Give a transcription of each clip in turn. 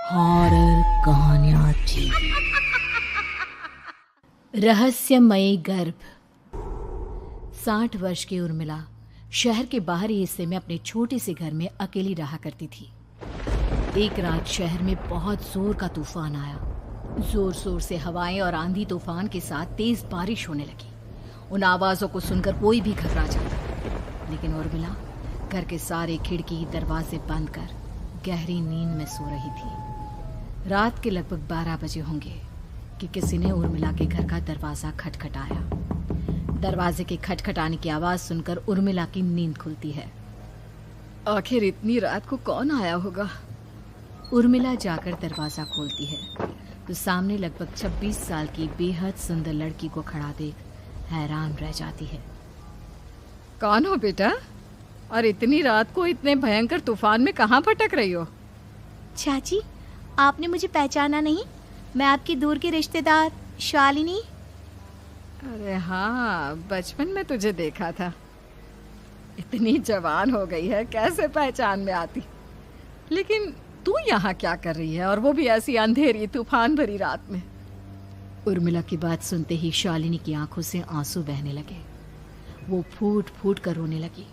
Horror कहानियाँ थी। रहस्यमयी गर्भ। 60 वर्ष की उर्मिला शहर के बाहरी हिस्से में अपने छोटे से घर में अकेली रहा करती थी। एक रात शहर में बहुत जोर का तूफान आया। जोर जोर से हवाएं और आंधी तूफान के साथ तेज बारिश होने लगी। उन आवाजों को सुनकर कोई भी घबरा जाता, लेकिन उर्मिला घर के सारे खिड़की दरवाजे बंद कर गहरी नींद में सो रही थी। रात के लगभग 12 बजे होंगे कि किसी ने उर्मिला के घर का दरवाजा खटखटाया। दरवाजे के खटखटाने की आवाज सुनकर उर्मिला की नींद खुलती है। आखिर इतनी रात को कौन आया होगा? उर्मिला जाकर दरवाजा खोलती है तो सामने लगभग 26 साल की बेहद सुंदर लड़की को खड़ा देख हैरान रह जाती है। कौन हो बेटा, और इतनी रात को इतने भयंकर तूफान में कहाँ भटक रही हो? चाची, आपने मुझे पहचाना नहीं? मैं आपकी दूर की रिश्तेदार शालिनी। अरे हाँ, बचपन में तुझे देखा था। इतनी जवान हो गई है, कैसे पहचान में आती। लेकिन तू यहाँ क्या कर रही है, और वो भी ऐसी अंधेरी तूफान भरी रात में? उर्मिला की बात सुनते ही शालिनी की आंखों से आंसू बहने लगे। वो फूट फूट कर रोने लगी।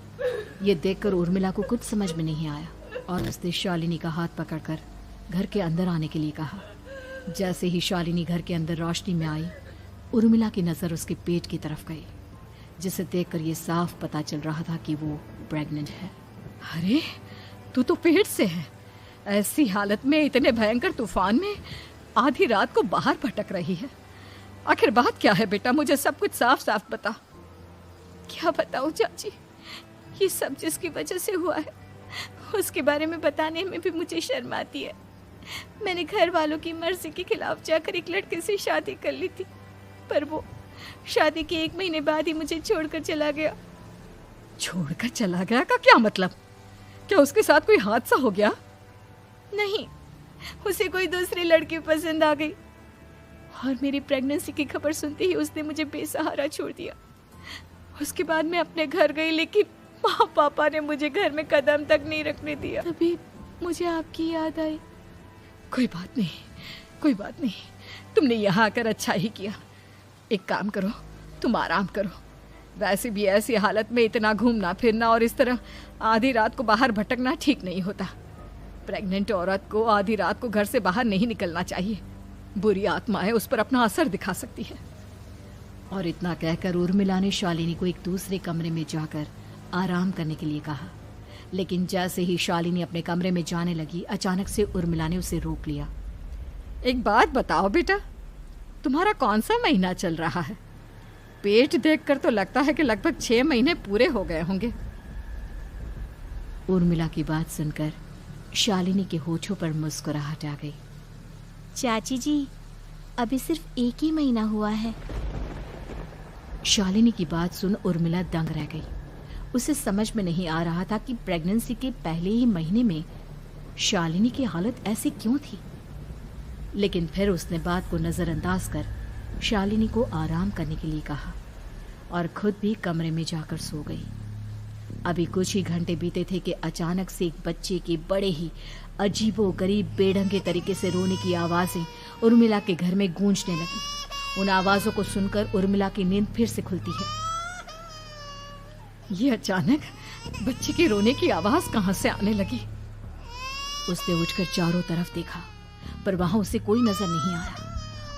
ये देखकर उर्मिला को कुछ समझ में नहीं आया और उसने शालिनी का हाथ पकड़कर घर के अंदर आने के लिए कहा। जैसे ही शालिनी घर के अंदर रोशनी में आई, उर्मिला की नज़र उसके पेट की तरफ गई, जिसे देखकर ये साफ पता चल रहा था कि वो प्रेग्नेंट है। अरे, तू तो पेट से है। ऐसी हालत में इतने भयंकर तूफान में आधी रात को बाहर भटक रही है। आखिर बात क्या है बेटा, मुझे सब कुछ साफ साफ बता। क्या बताऊं चाची, ये सब जिसकी वजह से हुआ है उसके बारे में बताने में भी मुझे शर्म आती है। मैंने घर वालों की मर्जी के खिलाफ जाकर एक लड़के से शादी कर ली थी, पर वो शादी के 1 महीने बाद ही मुझे छोड़कर चला गया। छोड़कर चला गया का क्या मतलब? क्या उसके साथ कोई हादसा हो गया? नहीं, उसे कोई दूसरी लड़की पसंद आ गई और मेरी प्रेगनेंसी की खबर सुनते ही उसने मुझे बेसहारा छोड़ दिया। उसके बाद मैं अपने घर गई, लेकिन माँ पापा ने मुझे घर में कदम तक नहीं रखने दिया। तभी मुझे आपकी याद आई। कोई बात नहीं, कोई बात नहीं, तुमने यहाँ आकर अच्छा ही किया। एक काम करो, तुम आराम करो। वैसे भी ऐसी हालत में इतना घूमना फिरना और इस तरह आधी रात को बाहर भटकना ठीक नहीं होता। प्रेग्नेंट औरत को आधी रात को घर से बाहर नहीं निकलना चाहिए। बुरी आत्माएं उस पर अपना असर दिखा सकती है। और इतना कहकर उर्मिला ने शालिनी को एक दूसरे कमरे में जाकर आराम करने के लिए कहा। लेकिन जैसे ही शालिनी अपने कमरे में जाने लगी, अचानक से उर्मिला ने उसे रोक लिया। एक बात बताओ बेटा, तुम्हारा कौन सा महीना चल रहा है? पेट देखकर तो लगता है कि लगभग 6 महीने पूरे हो गए होंगे। उर्मिला की बात सुनकर शालिनी के होठों पर मुस्कुराहट आ गई। चाची जी, अभी सिर्फ 1 ही महीना हुआ है। शालिनी की बात सुन उर्मिला दंग रह गई। उसे समझ में नहीं आ रहा था कि प्रेगनेंसी के पहले ही महीने में शालिनी की हालत ऐसी क्यों थी। लेकिन फिर उसने बात को नजरअंदाज कर शालिनी को आराम करने के लिए कहा और खुद भी कमरे में जाकर सो गई। अभी कुछ ही घंटे बीते थे कि अचानक से एक बच्चे के बड़े ही अजीबोगरीब बेढंगे तरीके से रोने की आवाजें उर्मिला के घर में गूंजने लगी। उन आवाजों को सुनकर उर्मिला की नींद फिर से खुलती है। ये अचानक बच्चे के रोने की आवाज कहां से आने लगी? उसने उठकर चारों तरफ देखा, पर वहां उसे कोई नजर नहीं आया।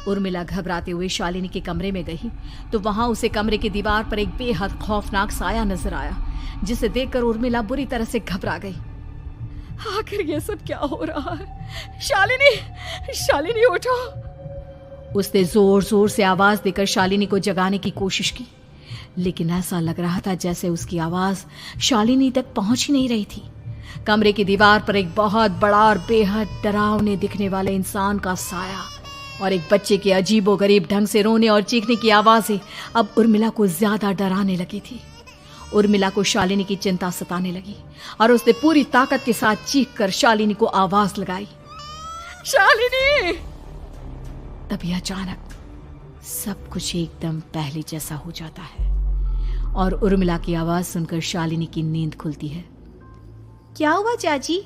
उर्मिला घबराते हुए शालिनी के कमरे में गई तो वहां उसे कमरे की दीवार पर एक बेहद खौफनाक साया नजर आया, जिसे देखकर उर्मिला बुरी तरह से घबरा गई। आखिर ये सब क्या हो रहा है? शालिनी, शालिनी उठो! उसने जोर जोर से आवाज देकर शालिनी को जगाने की कोशिश की, लेकिन ऐसा लग रहा था जैसे उसकी आवाज शालिनी तक पहुंच ही नहीं रही थी। कमरे की दीवार पर एक बहुत बड़ा और बेहद डरावने दिखने वाले इंसान का साया और एक बच्चे के अजीबोगरीब ढंग से रोने और चीखने की आवाजें अब उर्मिला को ज्यादा डराने लगी थी। उर्मिला को शालिनी की चिंता सताने लगी और उसने पूरी ताकत के साथ चीखकर शालिनी को आवाज लगाई, शालिनी! तभी अचानक सब कुछ एकदम पहले जैसा हो जाता है और उर्मिला की आवाज सुनकर शालिनी की नींद खुलती है। क्या हुआ चाची,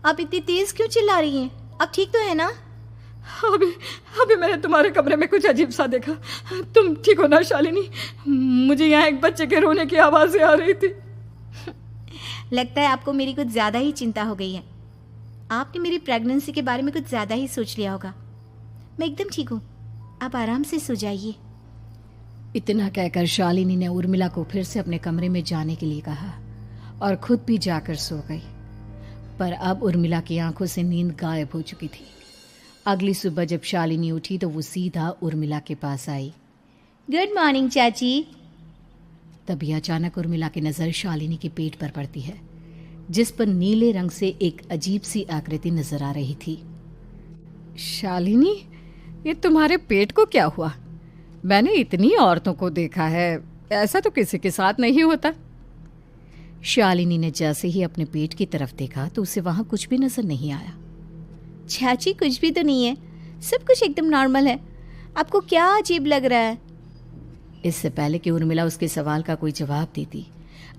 आप इतनी तेज क्यों चिल्ला रही हैं? अब ठीक तो है ना? अभी अभी मैंने तुम्हारे कमरे में कुछ अजीब सा देखा। तुम ठीक हो ना शालिनी? मुझे यहाँ एक बच्चे के रोने की आवाज़ें आ रही थी। लगता है आपको मेरी कुछ ज़्यादा ही चिंता हो गई है। आपने मेरी प्रेगनेंसी के बारे में कुछ ज़्यादा ही सोच लिया होगा। मैं एकदम ठीक हूँ, आप आराम से सो जाइए। इतना कहकर शालिनी ने उर्मिला को फिर से अपने कमरे में जाने के लिए कहा और खुद भी जाकर सो गई। पर अब उर्मिला की आंखों से नींद गायब हो चुकी थी। अगली सुबह जब शालिनी उठी तो वो सीधा उर्मिला के पास आई। गुड मॉर्निंग चाची। तभी अचानक उर्मिला की नज़र शालिनी के पेट पर पड़ती है, जिस पर नीले रंग से एक अजीब सी आकृति नजर आ रही थी। शालिनी, ये तुम्हारे पेट को क्या हुआ? मैंने इतनी औरतों को देखा है, ऐसा तो किसी के साथ नहीं होता। शालिनी ने जैसे ही अपने पेट की तरफ देखा तो उसे वहां कुछ भी नजर नहीं आया। चाची कुछ भी तो नहीं है, सब कुछ एकदम नॉर्मल है। आपको क्या अजीब लग रहा है? इससे पहले कि उर्मिला उसके सवाल का कोई जवाब देती,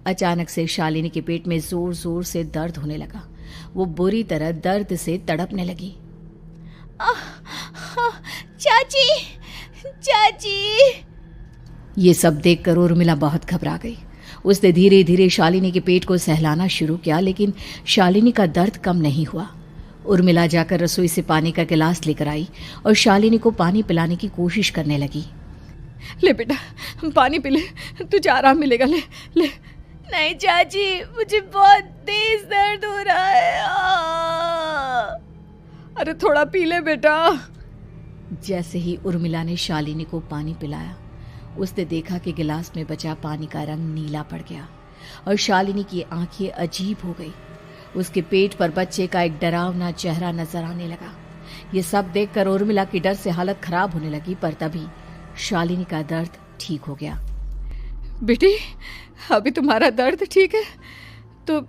अचानक से शालिनी के पेट में जोर जोर से दर्द होने लगा। वो बुरी तरह दर्द से तड़पने लगी। चाची, चाची। ये सब देखकर उर्मिला बहुत घबरा गई। उसने धीरे धीरे शालिनी के पेट को सहलाना शुरू किया, लेकिन शालिनी का दर्द कम नहीं हुआ। उर्मिला जाकर रसोई से पानी का गिलास लेकर आई और शालिनी को पानी पिलाने की कोशिश करने लगी। ले बेटा, पानी पी ले, तुझे आराम मिलेगा। ले ले। नहीं चाची, मुझे बहुत तेज दर्द हो रहा है। अरे थोड़ा पी ले बेटा। जैसे ही उर्मिला ने शालिनी को पानी पिलाया, उसने देखा कि गिलास में बचा पानी का रंग नीला पड़ गया और शालिनी की आंखें अजीब हो गई। उसके पेट पर बच्चे का एक डरावना चेहरा नजर आने लगा। ये सब देखकर उर्मिला की डर से हालत खराब होने लगी, पर तभी शालिनी का दर्द ठीक हो गया। बेटी, अभी तुम्हारा दर्द ठीक है तो